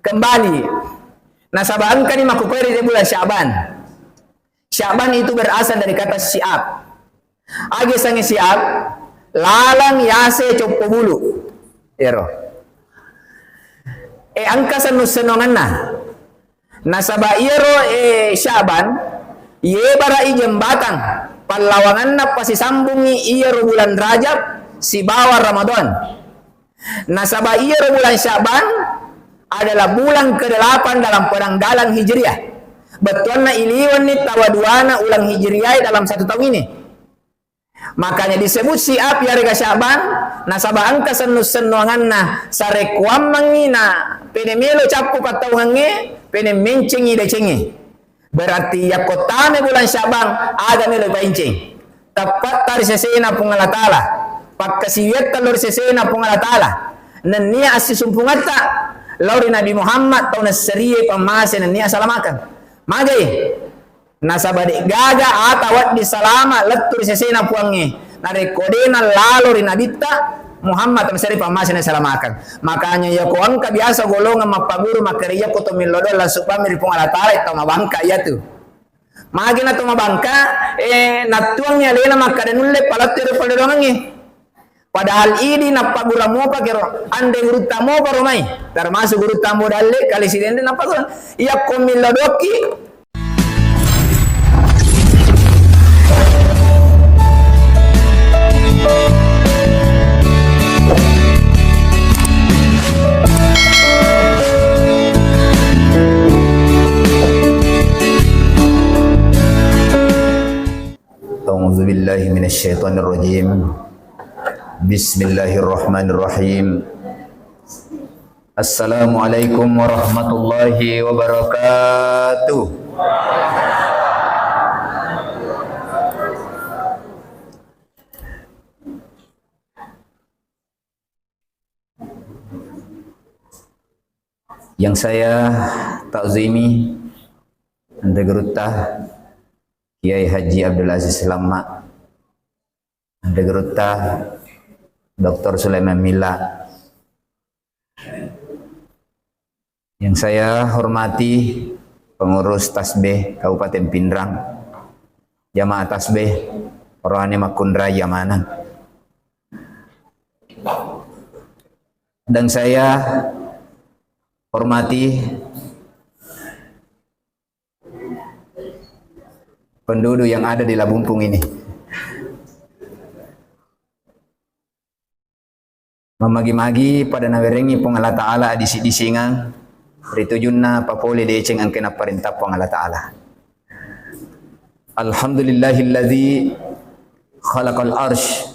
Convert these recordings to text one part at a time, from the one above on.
kembali. Nasabaan kan ini makuperi di bulan Syaban. Syaban itu berasal dari kata siap. Age sangi siap, lalang yase copo bulu. Ero. Angkasan nusenongan na. Nasaba iro Syaban, ye bara jembatan. Palawangan na pasisambungi iro bulan Rajab, si bawa Ramadan. Nasaba iro bulan Syaban adalah bulan ke-8 dalam penanggalan Hijriah. Betul na iliwan ni tawaduana ulang Hijriah dalam 1 tahun ini. Makanya disebut siap ya rega Syaban. Nasaba angka senuangan na sarekuam mangina penemelo capu patauhange penemencengi decengi. Berarti ya kotane bulan Syaban ada melo pancing. Tepat tari sesena pungala taala. Pakkasiyat talor sesena pungala taala. Nania asi sumpungata lauri Nabi Muhammad tahun seriye pamase nania salamakan. Magai nasabadi gaga atawat di salama letur sesena puangi nare kodena lalu rinabita Muhammad seri pamasin salamakan. Makanya ya kuangka biasa golongan mapaguru makariya ko tomilodo la supami ripong alatala ito mabangka ya tu magi na to mabangka natuang niya lena makadenulle palatiro palidongangi. Padahal ini napagura mo pa kero ande guru tamo pa romai termasuk guru tamo dalle kali sidende napagura iya komilodoki. A'udzubillahi minasyaitonirrajim. Bismillahirrahmanirrahim. Assalamualaikum warahmatullahi wabarakatuh. Yang saya takzimi Anda Gerutah Kiai Haji Abdul Aziz Lama, Anda Gerutah Dr. Sulaiman Mila. Yang saya hormati pengurus Tasbih Kabupaten Pindrang, Jamaah Tasbih Rohani Makundra Yamanan. Dan saya hormati penduduk yang ada di Labumpung ini. Memagi-magi pada nawerengi pong Allah Ta'ala disi-disingang ritujunna papole deceng ang kinaparintah pong Allah Ta'ala. Alhamdulillahilladzi khalaqal arsh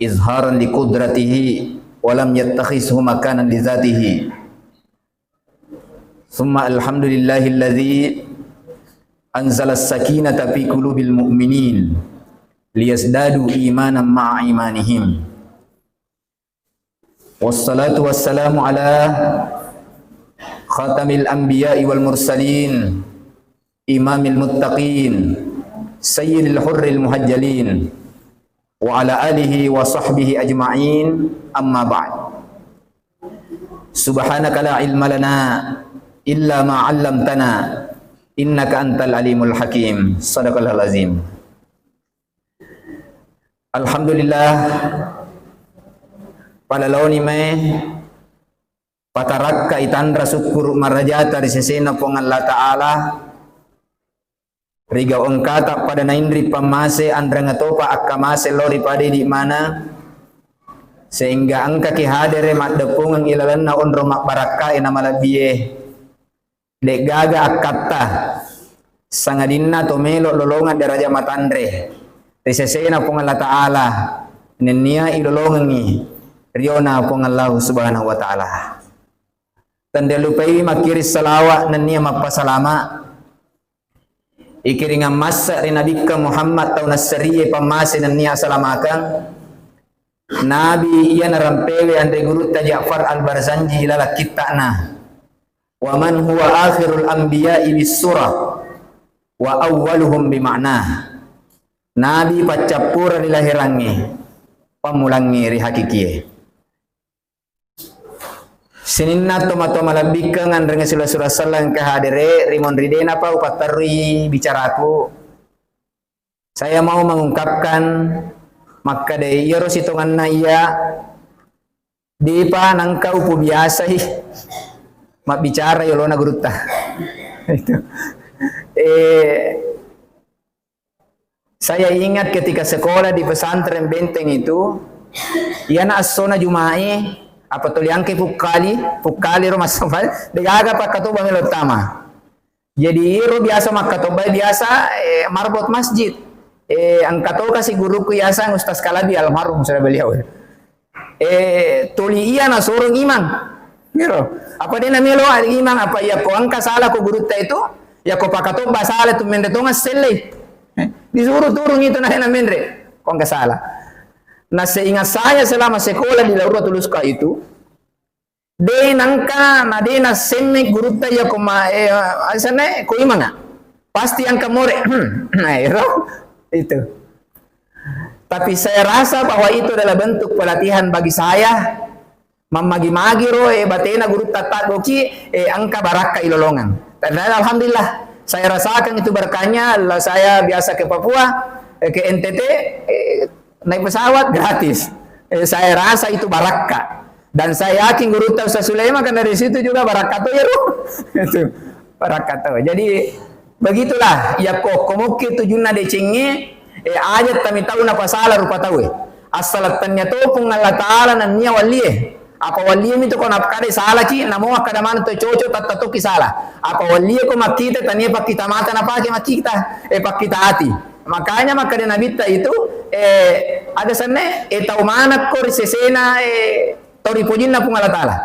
izharan li qudratihi walam yattakhizhu makanan li zatihi. Summa alhamdulillahilladzi anzala as-sakinata fi qulubil mu'minin liyazdadu imanan ma'a imanihim. Wassalatu wassalamu ala khatamil anbiya'i wal mursalin imamil muttaqin sayyidil hurril muhajjalin wa ala alihi wa sahbihi ajma'in amma ba'd. Subhanaka la ilma lana illa ma 'allamtana innaka antal alimul hakim. Sadaqallahul azim. Alhamdulillah palaloni me patarakka itandra syukur marajata risesena pong Allah Ta'ala riga ongkata pada naindri pamase andra ngatopa akkamase lori pade di mana sehingga angka kihadere maddepungang ilalan na onro makbaraka ina malabiye dek gaga akatta sangadinna to melo lolongan daraja matandre risesena pong Allah Ta'ala nenia ilolongangi riona pong Allah Subhanahu wa Ta'ala. Tanda lupai makiris salawat nenia mapasalama ikiringa masa rinabika Muhammad tauna seriye pamase nenia salamakan Nabi iya narampewe andre guru ta Ja'far al-Barzanji lala kitana wa man huwa akhirul anbiya'i bis surah wa awwaluhum bi ma'na. Nabi pacapura dilahirangi pamulangi ri hakikie. Sininna toma-toma labikan dengan sila-sila salang kehadire rimon ridena pa upatarui bicaraku. Saya mau mengungkapkan maka deh yero situngan na iya di pa nangka upu biasa mak bicara yolo na guruta. Itu. Saya ingat ketika sekolah di pesantren Benteng itu, ia na asona Jumai, apa tuh yang ke pukali ro masafal, degaga pak katoba melotama. Jadi ro biasa mak katoba biasa marbot masjid. Ang kato kasi guruku biasa Ustaz Kalabi almarhum sudah beliau. Tuli iya na sorong imam. Gero, apa dia namelo imam apa ya ko angka salah ko guru itu, ya ko pak katoba salah tu mendetonga selai. Disuruh turun itu nah mendre, kok nggak salah. Nah seingat saya selama sekolah di Laura Tuluska itu, de nangka na de na senne guru ya koma asane ko imanga, pasti angka more, nah itu. Tapi saya rasa bahwa itu adalah bentuk pelatihan bagi saya, mamagi-magi batena guru tata goki angka baraka ilolongan. Dan alhamdulillah. Saya rasakan itu berkahnya. Saya biasa ke Papua, ke NTT, naik pesawat gratis. Saya rasa itu barakah. Dan saya yakin guru Ustaz Sulaiman kan dari situ juga barakah tuh ya itu barakah tuh. Jadi begitulah. Ya kok komuki tujuna decengi ajat kami tahu napa salah rupa tahu. Asalatannya tuh pun Allah Taala namanya wali. Apa wali itu kau nak kade salah ki, namo akada mana tu cocok tak tahu ki salah. Apa wali ko makita tania pak kita mata napa ki makita, pak kita hati. Makanya maka di Nabi itu ada sana tahu mana ko risesena tori pujinna pun Allah Taala.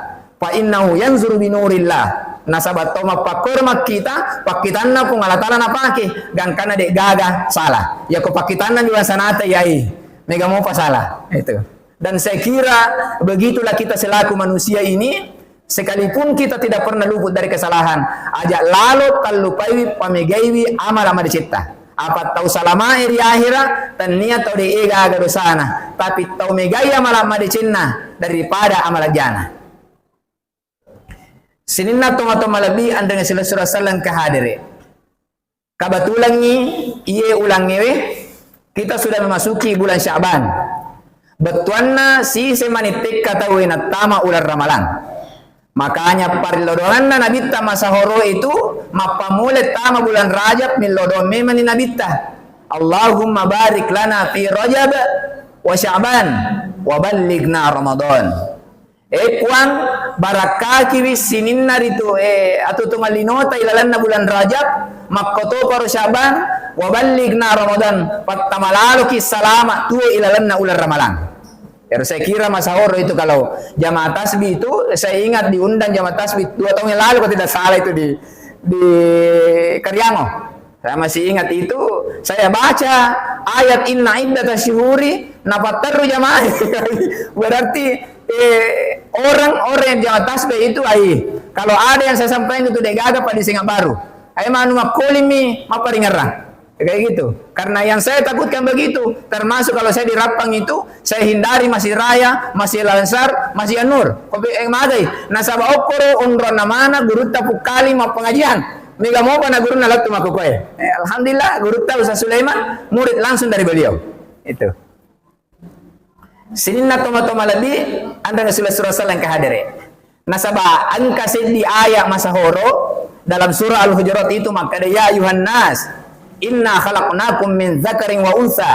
Fa innahu yanzuru bi nurillah. Nasabat toma pakor makita, pakitanna pun Allah Taala napa ki, gangkana de gaga salah. Ya ko pakitanna juga sanata yai. Mega mau pasalah itu. Dan saya kira begitulah kita selaku manusia ini, sekalipun kita tidak pernah luput dari kesalahan, ajak lalu kalupai pamegaiwi amal-amal dicipta. Apa tahu salama di akhirat, dan niat tahu di ega dosana, tapi tahu megai amal-amal dicipta daripada amal jana. Sininna toma-toma lebih andang sila surah salam kehadiri. Kebetulan ni, iya ulang ngewe, kita sudah memasuki bulan Syaban. Betuanna si semanitik katawin at tama ular ramalan. Makanya parilodongan na nabita masahoro itu mapamulit tama bulan Rajab min lodon memang nabita. Allahumma barik lana fi Rajab wa Sya'ban wa ballighna Ramadan. Kuan barakaki wis sininna itu atau tungalinota ilalan na bulan Rajab makkoto paro Sya'ban wa ballighna Ramadan patamalalu ki salama tu ilalan na ular ramalan. Saya kira Mas Horo itu kalau jamaah tasbih itu saya ingat diundang jamaah tasbih 2 tahun yang lalu kalau tidak salah itu di Karyango. Saya masih ingat itu, saya baca ayat inna iddatash syuhuri nafattaru jamaah. Berarti orang-orang yang jamaah tasbih itu kalau ada yang saya sampaikan itu degaga pada Singa Baru. Ai manu makolimi maparingarang. Kayak gitu. Karena yang saya takutkan begitu, termasuk kalau saya di Rapang itu, saya hindari masih Raya, masih Lansar, masih Anur. Kopi magai. Nasaba okoro unron namana guru tapu kali ma pengajian. Mega mau pana guru nalat tu makokoy. Alhamdulillah guru tahu Ustaz Sulaiman murid langsung dari beliau. Itu. Sininna toma-toma lebih anda surah salang kehadire. Nasaba angka di ayat masa horo dalam surah Al-Hujurat itu maka ya ayuhan nas inna khalaqnakum min dzakarin wa unsa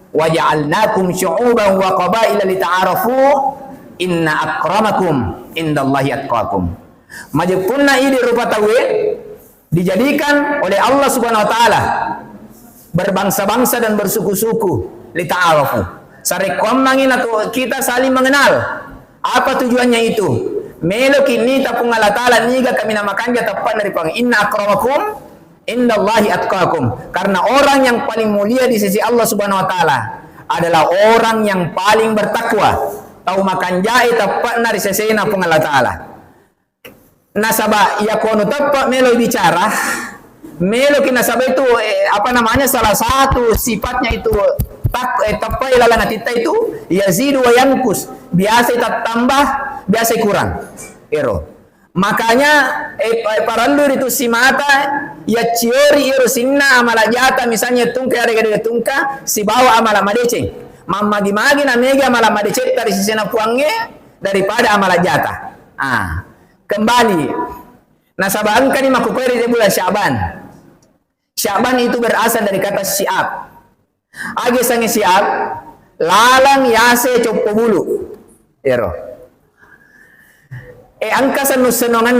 wa ja'alnakum syu'uban wa qabaila lita'arafu inna akramakum indallahi atqakum. Majepunna ini rupa tawe dijadikan oleh Allah Subhanahu wa taala berbangsa-bangsa dan bersuku-suku lita'arafu. Sarekomangin atau kita saling mengenal. Apa tujuannya itu? Melo kini tapung Allah taala niga kami namakan dia tepat dari pang inna akramakum indallahi atqakum. Karena orang yang paling mulia di sisi Allah Subhanahu wa taala adalah orang yang paling bertakwa. Tahu makan jahe tepat dari sisi napung Allah taala. Nasaba ya kono tepat melo bicara. Melo kinasaba itu apa namanya salah satu sifatnya itu tepat ilalang kita itu yazidu wa yankus. Biasa tambah, biasa kurang. ero. Makanya parallu itu si mata ya ciori ero sinna amala jata misalnya tungka ada tungka si bawa amala madece mamma gimagi na mega amala madece dari sisena puangnya daripada amala jata. Kembali nasabahkan ini makukweri di bulan Syaban. Syaban itu berasal dari kata siap. Age sangi siap lalang yase copo bulu ero. Angkasan nusenongan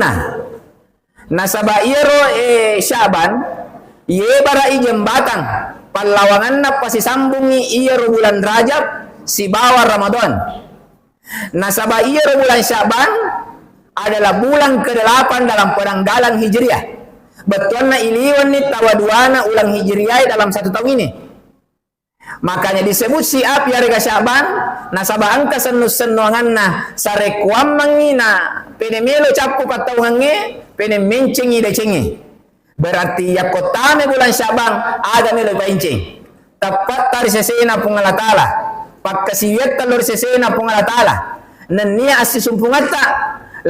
nasaba iro Syaban ye barai jembatan palawangan na pasisambungi iro bulan Rajab si bawa Ramadan. Nasaba iro bulan Syaban adalah bulan ke-8 dalam penanggalan Hijriah. Betul na iliwan ni tawaduana ulang Hijriah dalam 1 tahun ini. Makanya disebut siap ya rega Syaban nasaba angka senuangan na sarekuam mangina penemelo capu patauhange penemencengi decengi berarti ya kotane bulan Syaban ada melo painceng tepat tari sesena pungala taala pakkasiyat talor sesena pungala taala nania asisumpungata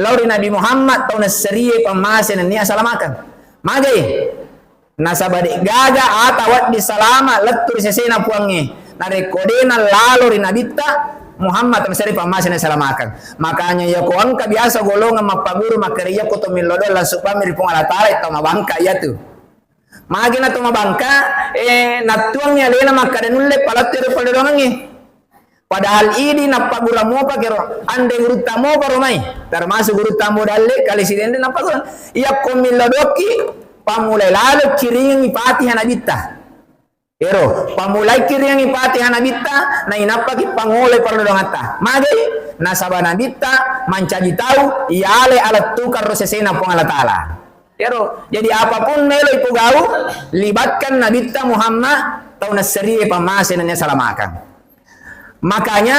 lauri Nabi Muhammad tahun seriye pamase nania salamakan magai nasabadi gaga atawat di salama letur sesena puange nare kodena lalu rinabita Muhammad mesari pamasin salamakan. Makanya ya ko angka biasa golongan mapaguru makariya ko to milodo la supamir pung alatala ito mabangka ya tu. Magi na to mabangka natuang niya lena makadenulle palatero palodongangi. Padahal ini napagura mo pa kero ande guruta mo pa romai termasuk guruta mo dalle kali sidende napagura iya ko milodoki pamulai lalu kiring ipati hanabita. Ero pamulai kiring ipati hanabita na inapaki pangolay parlodongata. Magay nasaba nabita mancaji tahu iale alat tukar rosesena pong alatala. Ero jadi apapun melo ipugau libatkan nabita Muhammad tau nasriye pamasin na salamakan. Makanya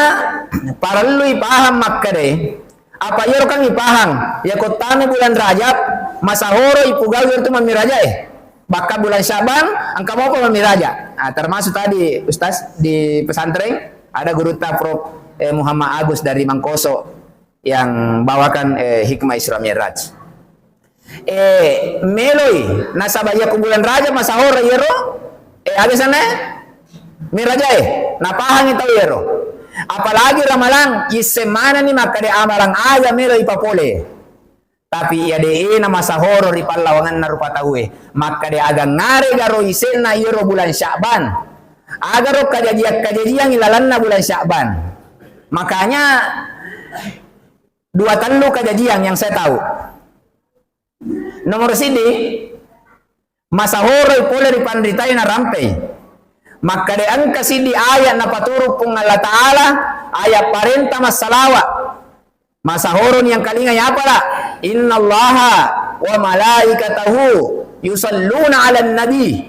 parallu ipaham makkade apa yero kang ipaham ya kotane bulan Rajab masahoro ipugau itu mamiraja Baka bulan Syaban angka mau apa mamiraja. Termasuk tadi Ustaz di pesantren ada guru Prof Muhammad Agus dari Mangkoso yang bawakan hikmah Isra Mi'raj. Meloi nasabaya ku bulan Rajab masahoro yero ada sana miraja napahang itu yero. Apalagi ramalan isemana ni maka de amalang aja melo ipapole. Tapi ya de na masahoro ri palawangan na rupa tawe. Maka de aga ngare garo isen na yero bulan Sya'ban. Aga ro kejadian ilalan na bulan Sya'ban. Makanya dua telu kejadian yang saya tahu. Nomor sini masahoro ipole ri pandritai na rampai. Maka de angka sidi ayat na paturu pung Allah Ta'ala ayat parenta masalawa masahoron yang kalinga ya apa inna allaha wa malaikatahu yusalluna ala nabi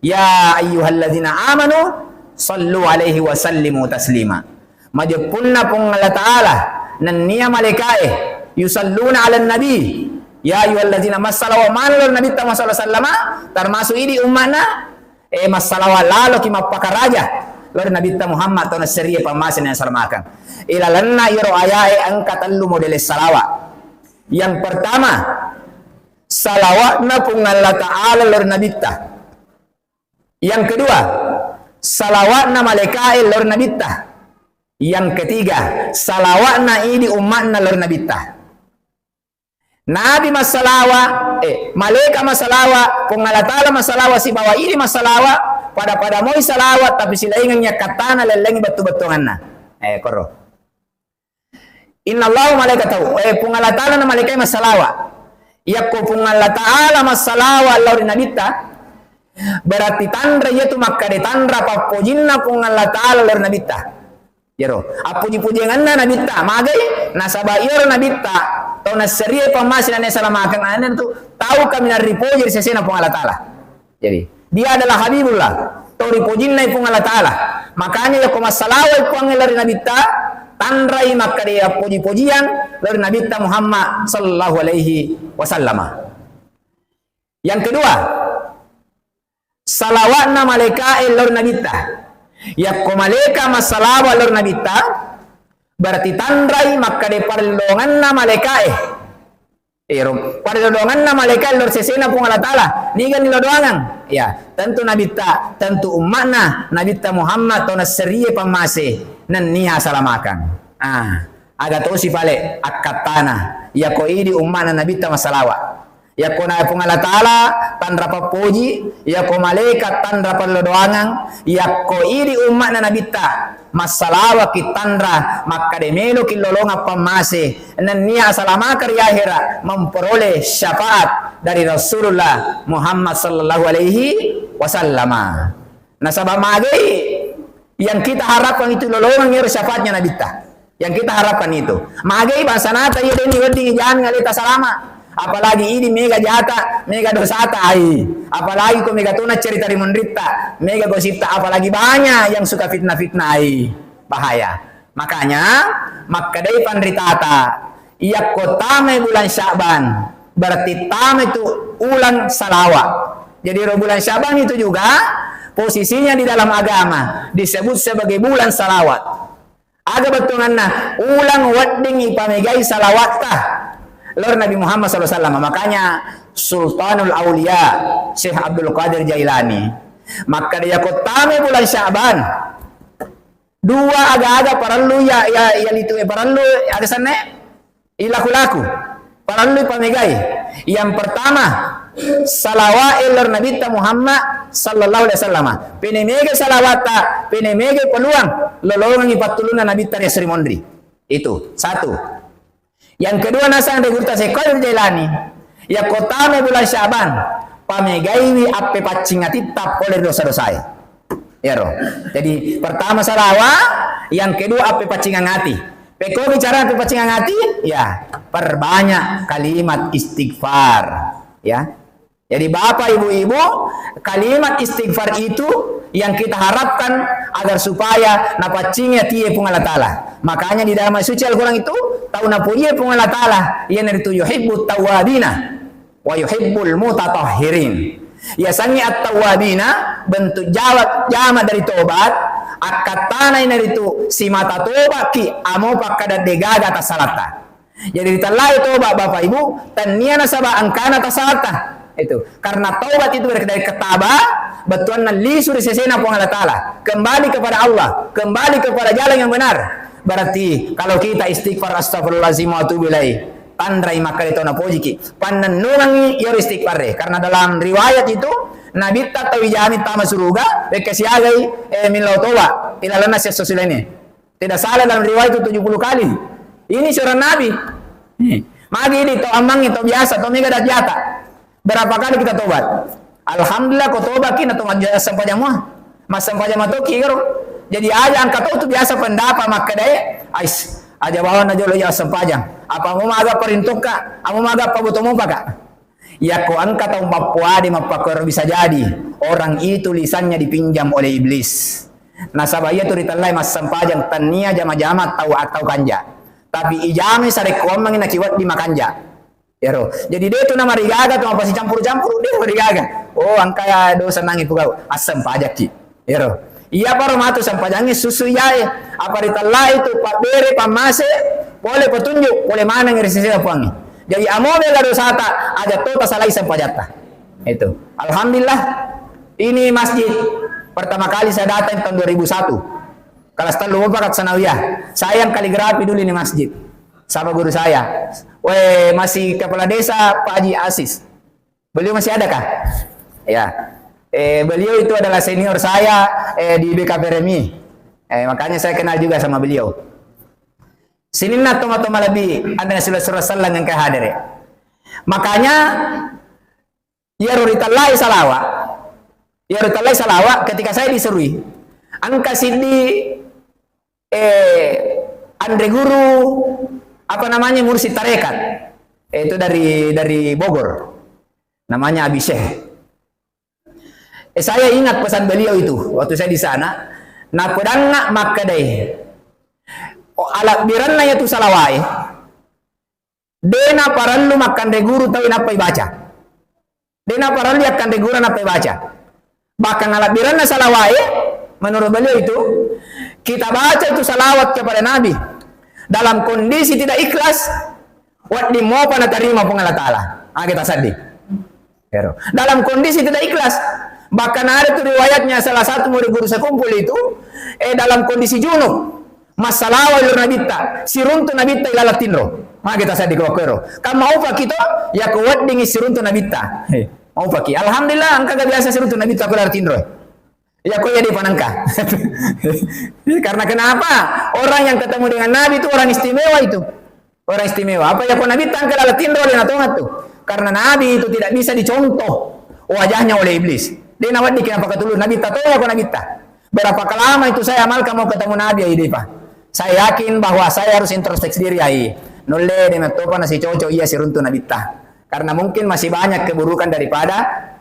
ya ayyuhalladzina amanu sallu alaihi wa sallimu taslima majepunna pung Allah Ta'ala nan niya malaikae yusalluna ala nabi ya ayyuhalladzina masalawa manlor nabi ta masallallahu sallama termasuk ini ummana masalah lalu kimapakaraja lalu Nabi Muhammad atau nasriya pamasin yang salamakan ilalanna yoro ayae angkatan lu model salawat yang pertama salawatna pung Allah Ta'ala lalu Nabi yang kedua salawatna malaikat lalu Nabi yang ketiga salawatna ini umatna lalu Nabi Nabi masalawa, malaikat masalawa, pung Allah Ta'ala masalawa si bawa ini masalawa, pada moi salawat tapi sila ingannya katana lelengi batu-batungan na. Koro. Inna Allah malaikatahu, pung Allah Ta'ala na malaikat masalawa. Iya ko pung Allah Ta'ala masalawa Allah rinabita, berarti tandra yaitu maka de tandra papojinna pung Allah Ta'ala Allah rinabita. Yero, puji-pujian na nabita, magai nasaba yero nabita. Tau nasriye pamasin ane salamakan ane tu tahu kami naripoji sesena pung Allah Ta'ala. Jadi dia adalah Habibullah. Tau ripojin nai pung Allah Ta'ala. Makanya ya kumasalawa pung lari nabita tandrai maka dia puji-pujian lari nabita Muhammad sallallahu alaihi wasallam. Yang kedua, salawatna malaikat lari nabita. Ya kumaleka masalawa lari nabita berarti tandrai maka de parlongan na malaikat Pada lodongan na malaikat lor sesena pung Allah Ta'ala. Nigan ni lodongan. Ya, tentu Nabi ta, tentu umatna Nabi ta Muhammad to nasriye pamase nan niya salamakan. Aga to si pale akatana. Ya ko idi umatna Nabi ta masalawa. Ya ko na pung Allah Ta'ala tandra papuji, ya ko malaikat tandra palodongan, ya ko idi umatna Nabi ta masalawa kitandra makademelo kilolonga pamase nan niya salamakar yahira memperoleh syafaat dari Rasulullah Muhammad sallallahu alaihi wasallam. Nasabah magai yang kita harapkan itu lolongan ngir syafaatnya Nabi ta. Yang kita harapkan itu. Magai bangsa nata iya deni wedding jangan ngalita salama. Apalagi ini mega jata, mega dosata ai. Apalagi kau mega tuna cerita di menderita, mega gosipta, apalagi banyak yang suka fitnah-fitnah ai. Bahaya. Makanya, maka dari pandritata, ia kotame bulan Sya'ban, berarti tame itu ulang salawat. Jadi bulan Sya'ban itu juga posisinya di dalam agama disebut sebagai bulan salawat. Ada betunganna ulang wedding ipamegai salawatah. Lor Nabi Muhammad SAW. Makanya Sultanul Aulia Syekh Abdul Qadir Jailani, maka dia kotame bulan Sya'ban dua aga-aga parallu ya itu parallu ada sana ilaku-laku parallu pamegai. Yang pertama salawat lor Nabi Muhammad sallallahu alaihi wasallam. Penemege salawata, penemege peluang lolongan ipatuluna Nabi ta Sri Mondri. Itu satu. Yang kedua nasang regurta Qadir Jailani, ya kotame bulan Sya'ban pamegaiwi ape pacingati tap oleh dosa-dosa. Ya roh. Jadi pertama salawat, yang kedua ape pacingangati. Peko bicara ape pacingangati, ya perbanyak kalimat istighfar, ya. Jadi Bapak Ibu-ibu, kalimat istighfar itu yang kita harapkan agar supaya napacingnya tiye pung Allah Ta'ala. Makanya di dalam suci Al-Quran itu tahu napuye pung Allah Ta'ala yang itu yuhibbut tawabina wa yuhibbul mutatahhirin. Ya sangi at-tawabina bentuk jawab dari tobat, akatana ini itu si mata tobat ki amo pakada degaga tasalata. Jadi ditalai tobat Bapak Ibu taniana sabah angkana tasalata. Itu karena taubat itu dari ketaba betuan lisu sesena pun Allah Ta'ala, kembali kepada Allah, kembali kepada jalan yang benar. Berarti kalau kita istighfar astagfirullahaladzim wa atubu ilaih tandrai maka itu napojiki panenungangi ya istighfar karena dalam riwayat itu Nabi tak tahu jamin tama suruga bekesiagai milau toba ilalana sesusulene tidak salah dalam riwayat itu 70 kali. Ini surah Nabi. Magi ini to amang itu biasa to mega dah jata. Berapa kali kita tobat? Alhamdulillah kau tobat kini atau sampai jamuah, mas sampai jamuah tu kiro. Jadi aja angkat itu biasa pendapat maka deh, ais aja bawa najo lo ya sempajang. Apa mau agak perintuk kak? Amo agak pabutomu kak? Ya kau angkat atau mapua di mapakor bisa jadi orang itu lisannya dipinjam oleh iblis. Nasabaya tu ditalai mas sempajang tania jama-jama tahu atau kanja. Tapi ijami sare komang ina kiwat di makanja. Yaro. Jadi dia tu nama rigaga tu apa sih campur-campur dia rigaga. Oh angkaya dosa nangi pugau asam pajak ki. Yaro. Iya baru matu sampajangnya susu yae. Apa ditala itu pak bere pamase boleh petunjuk boleh mana ngirisisi puangi. Jadi amo bela dosa ta ada tota salai sampajata. Itu. Alhamdulillah ini masjid pertama kali saya datang tahun 2001. Kelas telu pakat sanawiyah. Saya yang kaligrafi dulu ini masjid. Sama guru saya, masih kepala desa Pak Haji Asis. Beliau masih ada kah? Ya, beliau itu adalah senior saya di BKP Remi. Makanya saya kenal juga sama beliau. Sini nak toma-toma lebih ada Rasulullah sallallahu yang kehadir. Makanya ya ruritalai salawat ketika saya diserui. Angka sini Andre Guru apa namanya mursid tarekat itu dari Bogor namanya Abi Syekh. Saya ingat pesan beliau itu waktu saya di sana na pedana makadai alat biranna itu salawai dena parallu makan de guru tahu napa baca dena parallu akan de guru napa baca bahkan alat biranna salawai menurut beliau itu kita baca itu salawat kepada Nabi dalam kondisi tidak ikhlas Wat di mau pana terima pun Allah Ta'ala. Kita sedih. Dalam kondisi tidak ikhlas. Bahkan ada tuh riwayatnya salah satu murid guru sekumpul itu dalam kondisi junub. Masalah ilur nabita, siruntu nabita ilalat tinro. Kita sedih kero. Kamu mau pak kita ya kuat dengan siruntu nabita. Mau paki. Alhamdulillah angka gak biasa siruntu nabita aku ilalat tinro. Ya kok ya di panangka. Karena kenapa? Orang yang ketemu dengan Nabi itu orang istimewa itu. Orang istimewa. Apa ya kok Nabi tangkal ilalat tinro di natongat tuh? Karena Nabi itu tidak bisa dicontoh wajahnya oleh iblis. Dia nawat di kenapa ketulur Nabi tahu ya kok Nabi tak. Berapa lama itu saya amalkan mau ketemu Nabi ya ini pak. Saya yakin bahwa saya harus introspeksi diri ya. Nulle dengan topan nasi cocok iya si runtuh Nabi tak. Karena mungkin masih banyak keburukan daripada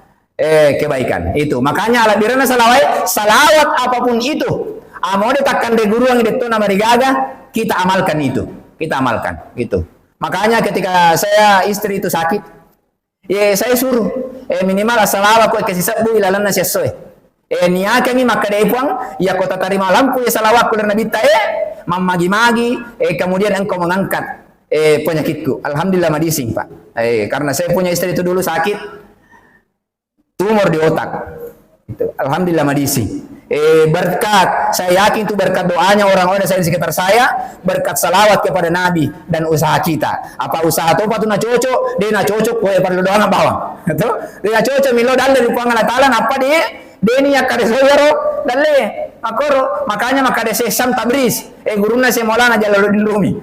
kebaikan. Itu makanya ala birana salawat apapun itu. Mau ditakkan de guru yang itu nama digaga kita amalkan itu. Kita amalkan gitu. Makanya ketika saya istri itu sakit, saya suruh minimal salawat kau kasih sabu ilalan nasi sesuai. Niya kami maka puang ya kota terima lampu ya salawat kulir Nabi tae mamagi-magi kemudian engkau mengangkat penyakitku. Alhamdulillah madising pak. Karena saya punya istri itu dulu sakit tumor di otak. Itu alhamdulillah madising. Berkat saya yakin itu berkat doanya orang-orang saya di sekitar saya, berkat salawat kepada Nabi dan usaha kita. Apa usaha itu patut na cocok, dia na cocok kue perlu doang bawang. Itu dia cocok milo dan dari puang Allah Taala apa dia ni ya kare soyaro dalle makoro makanya maka de Syam Tabriz guruna se Maulana Jalaluddin Rumi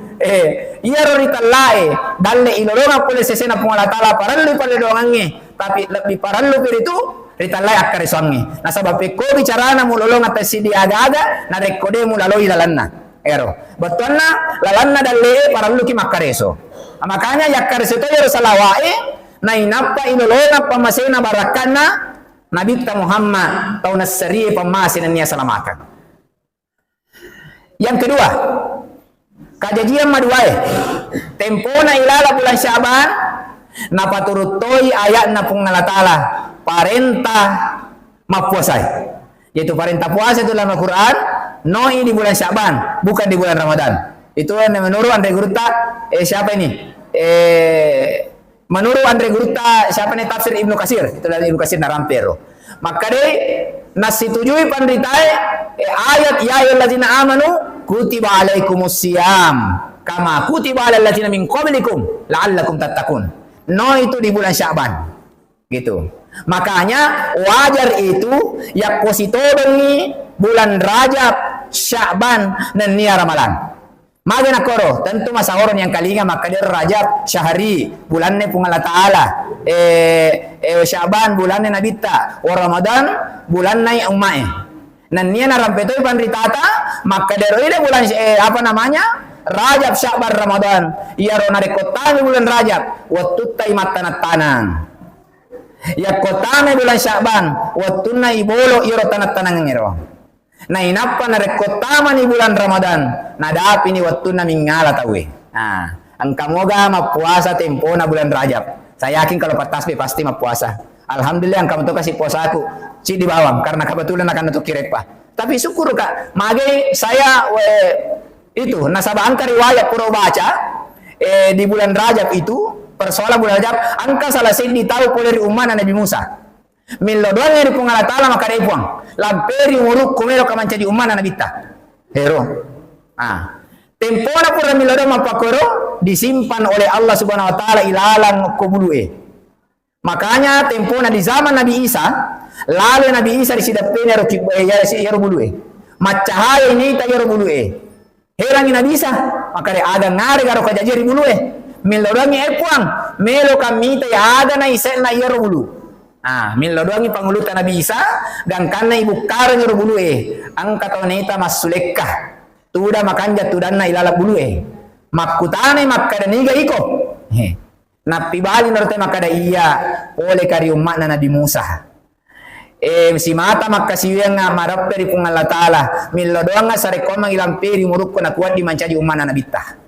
iya ro ritallae dalle ilolonga pole sesena puang Allah Taala parallu pale doangange tapi lebih parallu per itu ritallae akkare soange na sabab ko bicarana mulolonga tasidi aga-aga na rekode mulaloi lalanna betulna lalanna dalle parallu ki makkareso makanya yakkare seto yaro salawae na inappa ilolonga pamasena barakana Nabi kita Muhammad tahun nasari pemasin niya salamakan. Yang kedua, kajajian maduai. Tempona ilala bulan Syaban napaturutoi ayat na pung Allah Taala parentah mapuasai. Yaitu parentah puasa itu dalam Al-Qur'an noi di bulan Syaban, bukan di bulan Ramadan. Itu yang menurut Andre Gurta siapa ini? Menurut Andre Gurta siapa nih tafsir Ibnu Katsir itu dari Ibnu Katsir narampero maka deh nasitujui pandritai ayat ya ayyuhallazina amanu kutiba alaikumusiyam kama kutiba alal ladzina min qablikum la'allakum tattaqun no itu di bulan Syaban gitu makanya wajar itu ya positodongi bulan Rajab Syaban dan nia Ramalan Magana koro, tentu masa orang yang kalinga maka dia Rajab syahri bulannya pun Allah Taala Syaban bulannya Nabita Ramadan bulannya ummae nan niya narampetoy pandritata maka dia bulan apa namanya Rajab Syaban Ramadan iya ro narekotame bulan Rajab wattuttai matanat-tanang ya kotame bulan Syaban wattuna ibolo iro tanat-tanang ngiro na inappa na rekotama ni bulan Ramadan nadapi ni waktu na mingala tawi. Nah, ang kamoga mapuasa tempo na bulan Rajab. Saya yakin kalau patasbi pasti mapuasa. Alhamdulillah ang kamu tuh kasih puasa aku ci di bawang karena kebetulan akan untuk kirepa. Tapi syukur kak, mage saya itu nasabah angka riwayat pura baca di bulan Rajab itu persoalan bulan Rajab angka salah sini tahu poleri umat Nabi Musa. Milo doang yang dipungal Ta'ala maka dia puang lamperi muruk kumero kamancaji umana nabita hero tempona pura milo doang mapakoro disimpan oleh Allah subhanahu wa ta'ala ilalang kubulue makanya tempona di zaman Nabi Isa lalu Nabi Isa disidapin yaro bulue macahaya ini tak yaro bulue herangin Nabi Isa maka dia ada ngari garo kajajiri bulue milo doang yang puang melo kami tak ada na isen na yaro bulu milo doangi pangulutan Nabi Isa dan karena ibu karang yoro bulue ang katoneta masulekah tuda makanja tudanna ilalap bulue makutane makadaniga iko napibali narte makada iya oleh kari umat na Nabi Musa si mata makasiweng nga marapperi kung Allah Ta'ala milo doang nga sarekomang ilamperi murukko na kuat dimancaji umat na nabita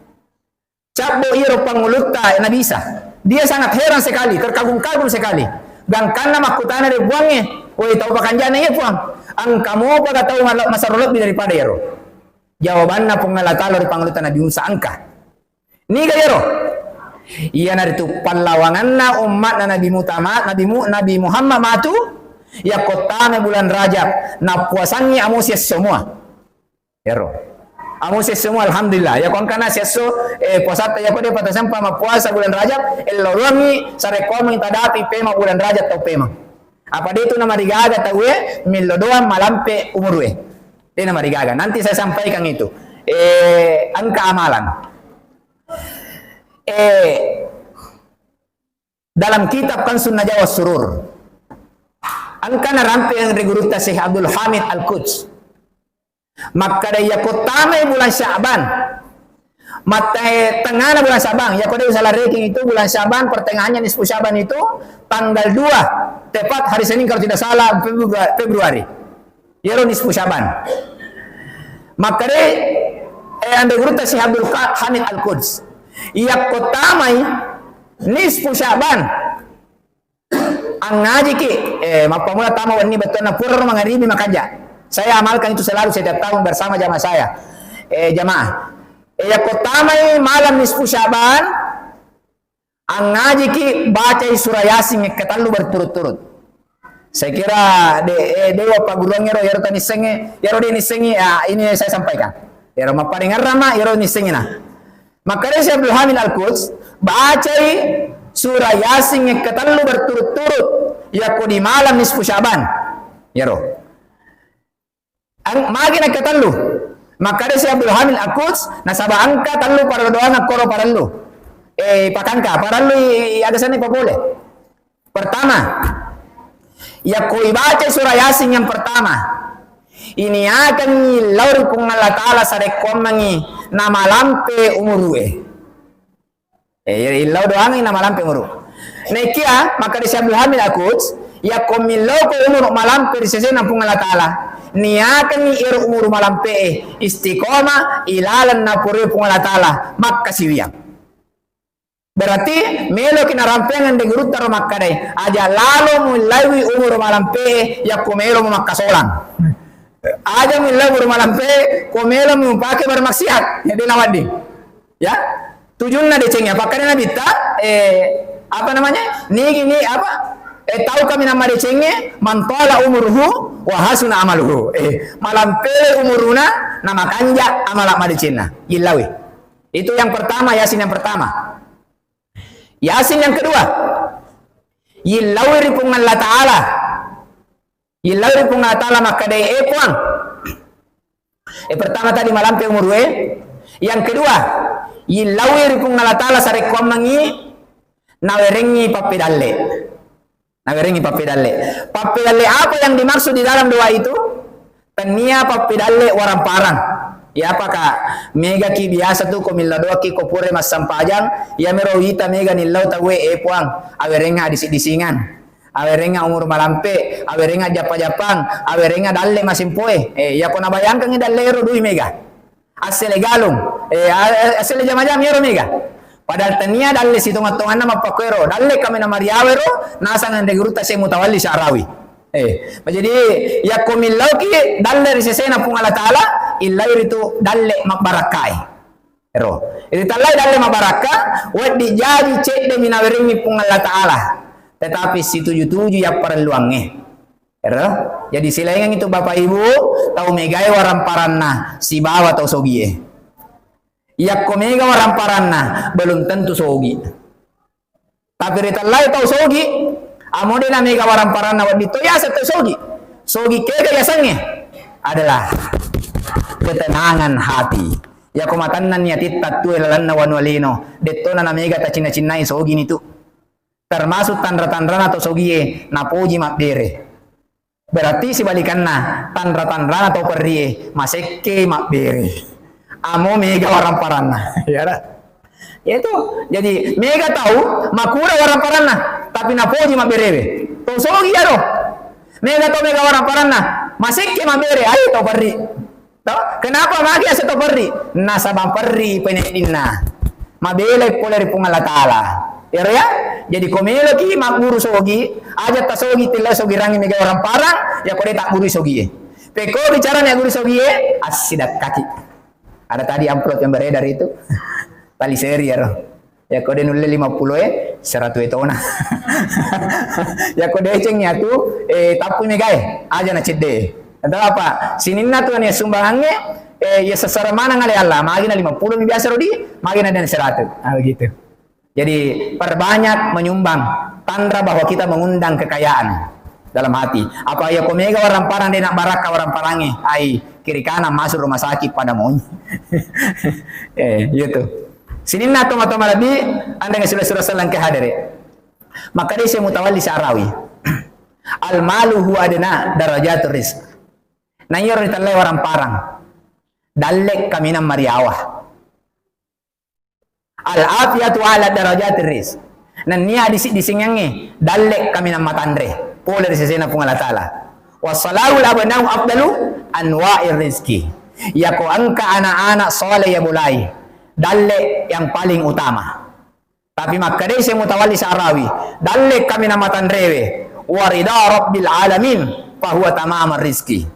cabbo iro panguluta Nabi Isa dia sangat heran sekali terkagum-kagum sekali dan karena makutana de buangnya, woi tahu pakanjana ya puang. Ang kamu pada tahu masarolot daripada yero. Jawabannya pengalat Allah di pangulutan Nabi Musa angka. Ni gayero. Iya nari tu pallawanganna umat Nabi Muhammad matu ya kotame bulan Rajab na puasannya amosias semua. Ero. Amosias semua alhamdulillah. Ya kon kana seso puasa ya ko de patasan pa puasa bulan Rajab ellorongi sare ko meng tadapi pema bulan Rajab tau pema. Apa dia itu nama rigaga tahu milodoa malampe umurwe. Dia nama rigaga. Nanti saya sampaikan itu. Angka amalan. Dalam kitab kan Sunnah Jawa Surur. Angka na rampe yang regurutta Syekh Abdul Hamid Al-Quds. Maka daya kotame bulan Sya'ban. Mata tengah bulan Sya'ban. Ya kode salah ranking itu bulan Sya'ban pertengahannya nisfu Sya'ban itu tanggal 2 tepat hari Senin kalau tidak salah Februari. Yero nisfu Sya'ban. Maka anda gurutta Syekh Abdul Hamid Al-Quds. Ia kotamai nisfu Sya'ban. Ang ngaji ki mapamula tama wani betul na pura mangaribi makaja. Saya amalkan itu selalu setiap tahun bersama jamaah saya. Jamaah. Ya kotamai malam nisfu Sya'ban. Ang ngaji ki baca surah Yasin ketalu berturut-turut. Saya kira dewa paguruang yero tani senge yero de ni sengi ini saya sampaikan. Yero maparingan rama yero ni sengi na. Maka Syekh Abdul Hamid Al-Quds baca surah Yasin yang ketalu berturut-turut ya ko di malam nisfu Sya'ban. Yero. Ang magi na ketalu. Maka Syekh Abdul Hamid Al-Quds nasaba angka talu para doa na koro para lu. Pakangka para lu ada sana pa boleh. Pertama, ya ko ibaca surah Yasin yang pertama. Ini akan lauri kung Allah Ta'ala sarekomangi nama lampe umurwe. Ilau doang nama lampe umuru. Nekia maka di Syekh Hamid Al-Quds ya komilo ko umur malampe di sesena pung Allah Ta'ala. Ni akan iru umur malampe istiqomah ilalan na puri pung Allah Ta'ala maka siwiyang. Berarti melo kina rampengan de gurut taro makkadai aja lalu mulai umur malampe ya komelo makkasolang. Aja mila bermalampe komelo mempake bermaksiat ya dinawadi ya tujuannya decengnya pakainya nabita apa namanya ini apa tahu kami nama decengnya mantola umurhu wa hasuna amaluhu malampe umuruna nama kanja amalak madecena ilawi itu yang pertama Yasin yang pertama. Yasin yang kedua ilawi ripung Allah Ta'ala ilawi pung Allah Ta'ala maka dai puang. Pertama tadi malampe umurwe. Yang kedua, ilawi pung Allah Ta'ala sarekom mangi nawerengi papedalle. Nawerengi papedalle. Papedalle apa yang dimaksud di dalam doa itu? Tania papedalle orang parang. Ya apakah mega ki biasa tu ko doa ki ko pure mas sampajang ya merohita mega nilau tawe puang awerenga disingan. Awerenga umur malampe, awerenga japa-japang, awerenga dalle masimpoe. Ya kona bayangkan ni dalle ro dui mega. Asele galung. Asele jama-jam yero mega. Padahal tania dalle situng-tungan na mapakwero. Dalle kami na mariawero, nasa nga neguruta siya mutawali sa Arawi. Jadi ya kumilaw ki dalle risesena pung Allah Ta'ala, ilay rito dalle makbarakai. Pero, iti talay dalle mabaraka, wad di jadi cek de minaweringi pung Allah Ta'ala. Tetapi si tujuh ya perluangnya. Jadi silaingan itu Bapak Ibu tahu megai waramparana si bawa tahu sogie. Ya komega waramparana belum tentu sogi. Tapi ritalai tahu sogi. Amodena mega waramparana wadito ya tahu sogi. Sogi kega yasannya adalah ketenangan hati. Ya komatanan niya titat tuelan wanwalino. Detona na mega ta cina-cinai sogi nitu. Termasuk tandra-tandra atau sogie napoji makbere. Berarti sebalikannya tandra-tandra atau perrie maseke makbere. Amo mega waramparana. Ya itu. Jadi mega tahu makura waramparana tapi napoji makbere. To sogi ya do. Mega to mega waramparana maseke makbere ayo to perri. Tahu? Kenapa magi asa to perri? Nasabang perri penedinna. Mabele pole pung Allah Ta'ala. Ya, jadi komelo ki makburu sogi, aja ta sogi tilla sogi rangi mega orang parang, ya kode tak buru sogi. Peko bicara nih guru sogi asidak kaki. Ada tadi amplop yang beredar itu, tali seri ya. Ya kode nulle 50 100 itu ona. Ya kode cengnya tuh tapu megae aja na cede. Entah apa, sininna tuh nih sumbangannya ya sesara mana ngale Allah, magina 50 biasa rodi, magina dan 100. Ah begitu. Jadi perbanyak menyumbang tanda bahwa kita mengundang kekayaan dalam hati. Apa ya komega orang parang dia nak baraka orang parangi, ai kiri kanan masuk rumah sakit pada maunya. Gitu. Sinin na toma-toma lebih anda nga sura-sura salang kehadiri. Maka dia saya mutawalli sa arawi. Al malu huwa adna darajatur rizq. Nanyor ni talay warang parang. Dalek kami ng mariawah. Al afiyatu ala darajatir rizq. Nan niya disingyangi dalek kami ng matandre. Pula di sisina pong Allah Ta'ala. Wassalahul abanahu afdalu anwa'ir rizki. Yako angka anak-anak soleh ya mulai. Dalle yang paling utama. Tapi makanya saya mutawalli sa arawi. Dalle kami na matandrewe. Warida rabbil alamin. Fahuwa tamamar rizki.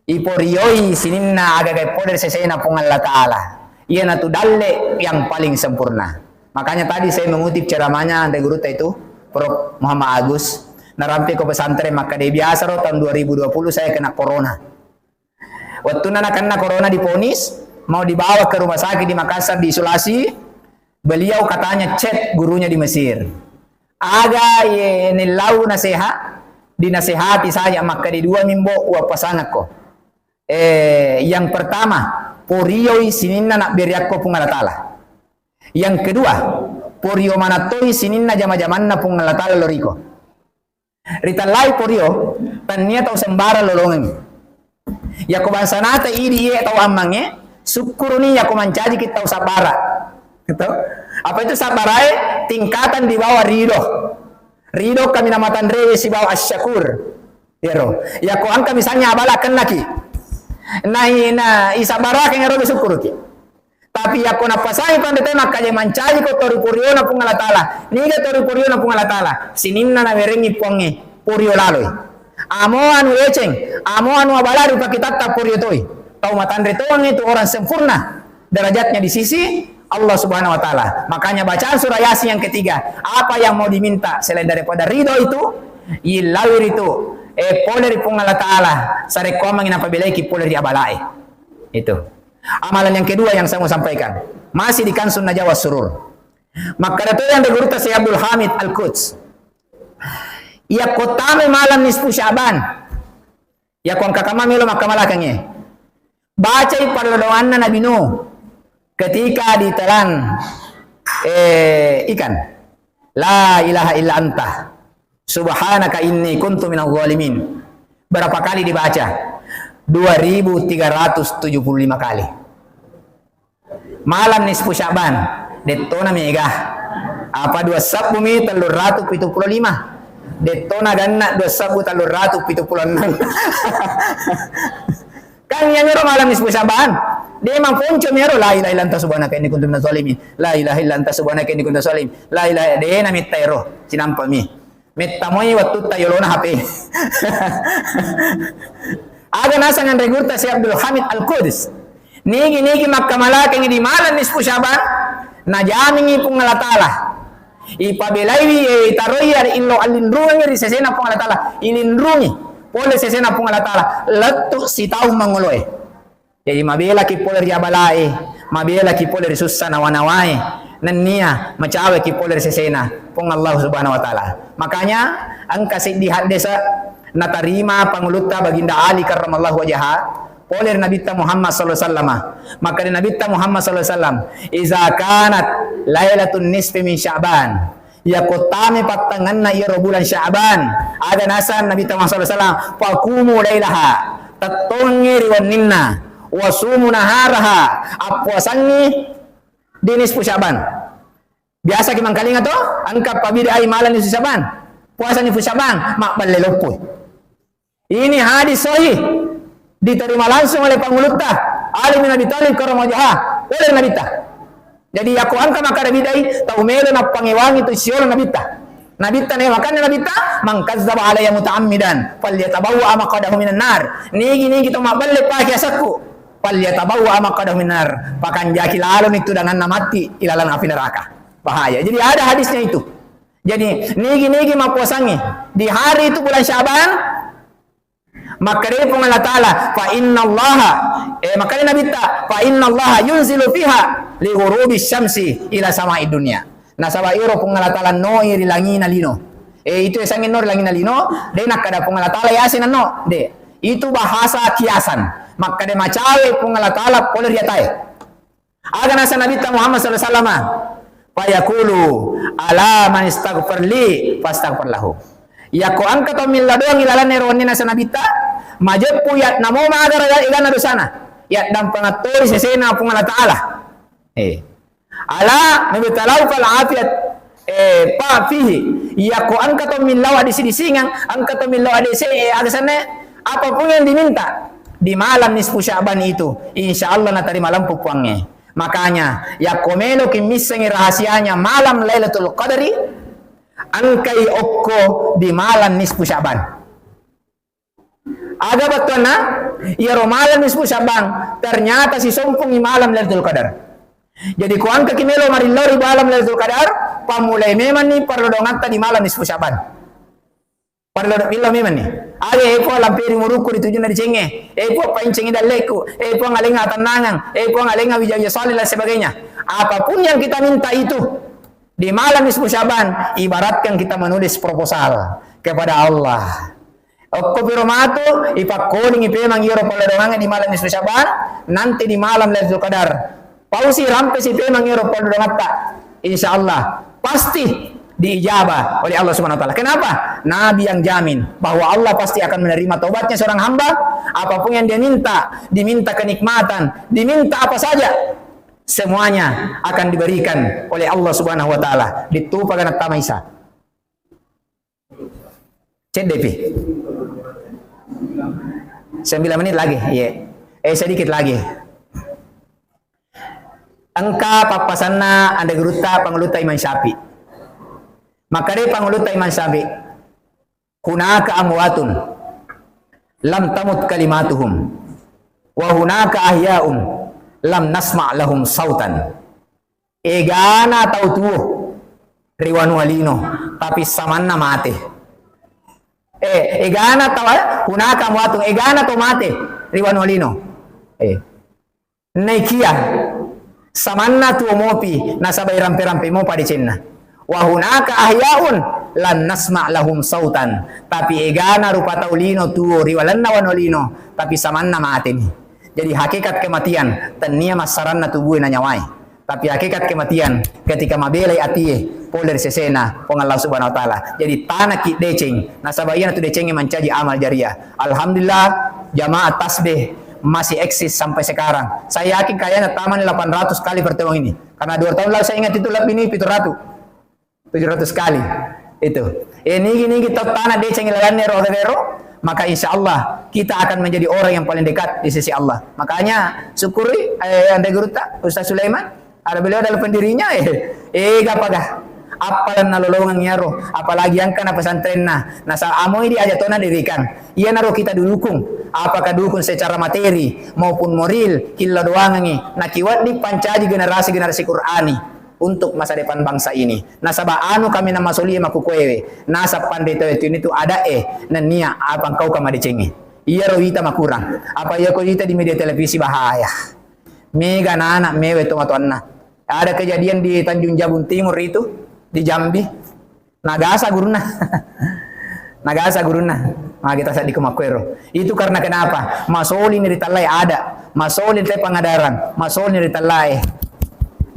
Iporiyoy sininna agagay poder sesena pong Allah Ta'ala. Iyan na to dalle yang paling sempurna. Makanya tadi saya mengutip ceramahnya dari guru itu, Prof. Muhammad Agus. Narampi ko pesantren makanya biasa ro tahun 2020 saya kena corona. Waktu na kena corona diponis. Mau dibawa ke rumah sakit di Makassar diisolasi, beliau katanya chat gurunya di Mesir. Aga ye nilau nasihat, dinasihati saya maka di 2 minggu wa pasangan ko. Yang pertama, porioi sininna nak beriakko pung Allah Ta'ala. Yang kedua, porio manatoi sininna jama-jamanna pung Allah Ta'ala loriko. Ritalai porio, tania tau sembara lolongan. Ya ko bansanata idi ye tau amangnya. Syukur nih aku mencaji kita sabara. Gitu. Apa itu sabarae? Tingkatan di bawah ridho. Ridho kami namatan rewe si bawah asyakur. Yero. Ya ko angka misalnya abalakan lagi. Nah isabara keng ero syukur ki. Tapi aku napasai pande tema kaje mencaji ko tori puriona pung Allah Ta'ala. Niga tori puriona pung Allah Ta'ala. Sininna na merengi ponge purio laloi. Amo anu eceng, amo anu abalari pakitata purio toi. Tahu matandre tuang itu orang sempurna derajatnya di sisi Allah Subhanahu wa Ta'ala. Makanya bacaan surah Yasin yang ketiga, apa yang mau diminta selain daripada ridho itu, ilawir itu, poler pung Allah Ta'ala, sare komang ina pabelai ki poler di abalai. Itu. Amalan yang kedua yang saya mau sampaikan, masih di Kansun Najwa Surur. Maka itu yang digurta si Abdul Hamid Al-Quds. Ia kotame malam nisfu Syaban. Ya kuang kakamami lo makamalakangnya. Baca pada doanna Nabi Nuh ketika ditelan ikan. La ilaha illa anta subhanaka inni kuntu minadh dhalimin. Berapa kali dibaca? 2375 kali. Malam nisfu Syaban detona mega. Apa 2 sabu mi 375. Detona ganna 2 sabu 376. Kan yang nyuruh malam nisfu Syaban. Dia memang punco nyuruh la ilaha illa anta subhanaka inni kuntu minadh dhalimin. La ilaha illa anta subhanaka inni kuntu minadh dhalimin. La ilaha dia na mittairo sinampa mi. Mittamoy wattu tayolona HP. Aga nasa ngan regurta si Abdul Hamid Al-Quds. Nigi makkamala kang di malam nisfu Syaban najamingi pung Allah Ta'ala. Ipabelai taroy ar illo alindrungi ri sesena pung Allah Ta'ala. Ilindrungi pole sesena pung Allah Ta'ala letu si tahu mangoloy. Jadi mabela ki pole ri abalai, mabela ki pole ri susah nawanawai, nania macawe ki pole ri sesena pung Allah Subhanahu wa Ta'ala. Makanya angka sidihat desa natarima panguluta baginda Ali karramallahu wajha pole Nabi Muhammad sallallahu alaihi wasallam. Maka Nabi Muhammad sallallahu alaihi wasallam iza kanat lailatun nisfi min Sya'ban ya kotame patangan na iya bulan Sya'ban ada nasan Nabi Muhammad sallallahu alaihi wasallam faqumu lailaha tatongi riwaninna wasumu naharaha apwasanni di nisfu Sya'ban. Biasa kimang kalinga to angka pabida ay malan nisfu Sya'ban puasa nisfu Sya'ban mak balelopoy. Ini hadis sahih diterima langsung oleh pangulutah Ali bin Abi Thalib karamajah oleh Nabi ta. Jadi aku angka maka Nabi dai tau melo na pangiwangi tu siol Nabi ta. Nabi ta ne makanya Nabi ta mangkazzaba alayya muta'ammidan falyatabawwa maqadahu minan nar. Nigi to maballe pa kiasaku falyatabawwa maqadahu minan nar. Pakan jaki lalon itu dengan mati ilalang api neraka. Bahaya. Jadi ada hadisnya itu. Jadi nigi-nigi mapuasangi di hari itu bulan Syaban, maka dia pun Allah Ta'ala fa inna Allah maka dia Nabi ta fa inna Allah yunzilu fiha li ghurubi syamsi ila sama'i dunya. Nasaba iro pun Allah Ta'ala no iri langina lino. Itu esangin no langina lino, de nakada pun Allah Ta'ala yasin no. De itu bahasa kiasan. Maka dia macawe pun Allah Ta'ala poler dia tai. Aga nasa Nabi Muhammad sallallahu alaihi wasallam fayaqulu ala man istaghfar li fastaghfir lahu. Ya ko angka to milla doang ilalan nerone nasa nabita majepu ya namo maagara ilana dosana ya dan pengatur sesena pun Allah Taala ala nabi talau fal afiyat pa fihi ya ko angka to milla di sini singang angka to milla di sini agasane apapun yang diminta di malam nisfu Sya'ban itu insyaallah na terima lampu puangnya. Makanya ya komelo kimisengi rahasianya malam Lailatul Qadri angkai okko di malam nisfu Sya'ban. Aga batuna ya malam nisfu Sya'ban ternyata si sompong di malam Lailatul Qadar. Jadi ku angka kimelo marilori malam Lailatul Qadar pamulai memang ni perlu dongata di malam nisfu Sya'ban. Perlu ilo memang ni. Aga epo lampiri muruku dituju na dicenge. Epo paincengi daleku. Epo ngalenga tanangan. Epo ngalenga wijaya salih dan sebagainya. Apapun yang kita minta itu di malam nisfu Sya'ban ibaratkan kita menulis proposal kepada Allah. Okko piromatu ipakoning ipemang iro poledongan di malam nisfu Sya'ban nanti di malam Lailatul Qadar. Pausi rampe si pemang iro poledongata. Insyaallah pasti diijabah oleh Allah Subhanahu wa taala. Kenapa? Nabi yang jamin bahwa Allah pasti akan menerima taubatnya seorang hamba, apapun yang dia minta, diminta kenikmatan, diminta apa saja, semuanya akan diberikan oleh Allah Subhanahu wa taala. Ditupakan tamaisa. CDP. 9 menit lagi, ya. Sedikit lagi. Angka papasanna anda geruta pangeluta Imam Syafi'i. Maka dia panguluta Imam Syafi'i hunaka amwatun lam tamut kalimatuhum wa hunaka ahya'un lam nasma' lahum sautan egana tau tuo riwanu alino tapi samanna mate egana tau hunaka amwatun egana tau mate riwanu alino naikia samanna tuo mopi nasabai rampe-rampe mo padicenna wa hunaka ahyaun lan nasma' lahum sautan tapi egana rupa taulino tuo riwalanna wanolino tapi samanna mateni. Jadi hakikat kematian tania masaranna tubuh na nyawai tapi hakikat kematian ketika mabelai atie poler sesena pong Allah Subhanahu wa taala. Jadi tanah ki deceng nasabayana tu decengnya mencaji amal jariah. Alhamdulillah jamaah tasbih masih eksis sampai sekarang. Saya yakin kayaknya taman 800 kali pertemuan ini karena 2 tahun lalu saya ingat itu lebih ini 700 kali itu. Ini kita tanah deceng ilalannya roh, maka insya Allah kita akan menjadi orang yang paling dekat di sisi Allah. Makanya syukuri anda guruta Ustaz Sulaiman ada beliau dalam pendirinya gapagah apalan nalolongan nyaro apalagi yang kana pesantren nasa amoy di ajatona dirikan iya naro kita dukung apakah dukung secara materi maupun moral killa doangangi nakiwat di pancaji generasi Qur'ani untuk masa depan bangsa ini. Nasaba anu kami nama solia makukwewe. Nasa pandai itu itu ada nania apa kau kama dicengi. Iya rohita makurang. Apa iya kau di media televisi bahaya. Mega anak mewe tomatuanna. Ada kejadian di Tanjung Jabung Timur itu di Jambi. Nagasa guruna. Nagasa guruna. Nah, kita saat di Kemakwero. Itu karena kenapa? Masolin dari talai ada. Masolin dari pengadaran. Masolin dari talai.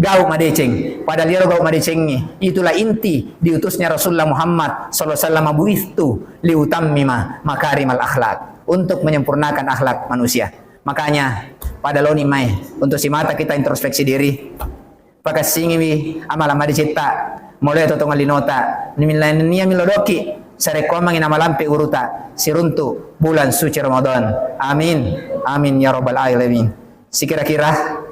Gau madeceng, padahal dia gau madecengi. Itulah inti diutusnya Rasulullah Muhammad sallallahu alaihi wasallam buistu liutammima makarimal akhlak, untuk menyempurnakan akhlak manusia. Makanya pada loni mai untuk si mata kita introspeksi diri. Pakai singi amalan madicita mulai totongan linota nimilan nia milodoki sarekomang ina malampe uruta siruntu bulan suci Ramadan. Amin. Amin ya rabbal alamin. Sekira-kira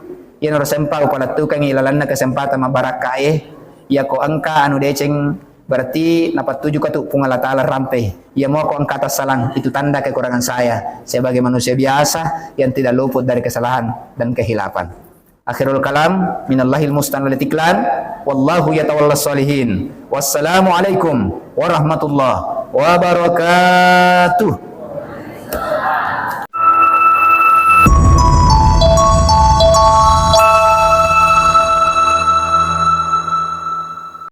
yan ro sempau pada tukang ilalanna kesempatan mabarakae ya ko angka anu deceng berarti dapat tuju katu pungala taala rampe ya mau ko angka atas salang itu tanda kekurangan saya sebagai manusia biasa yang tidak luput dari kesalahan dan kehilapan. Akhirul kalam minallahil mustan wal itiklan wallahu yatawallas salihin. Wassalamualaikum warahmatullahi wabarakatuh.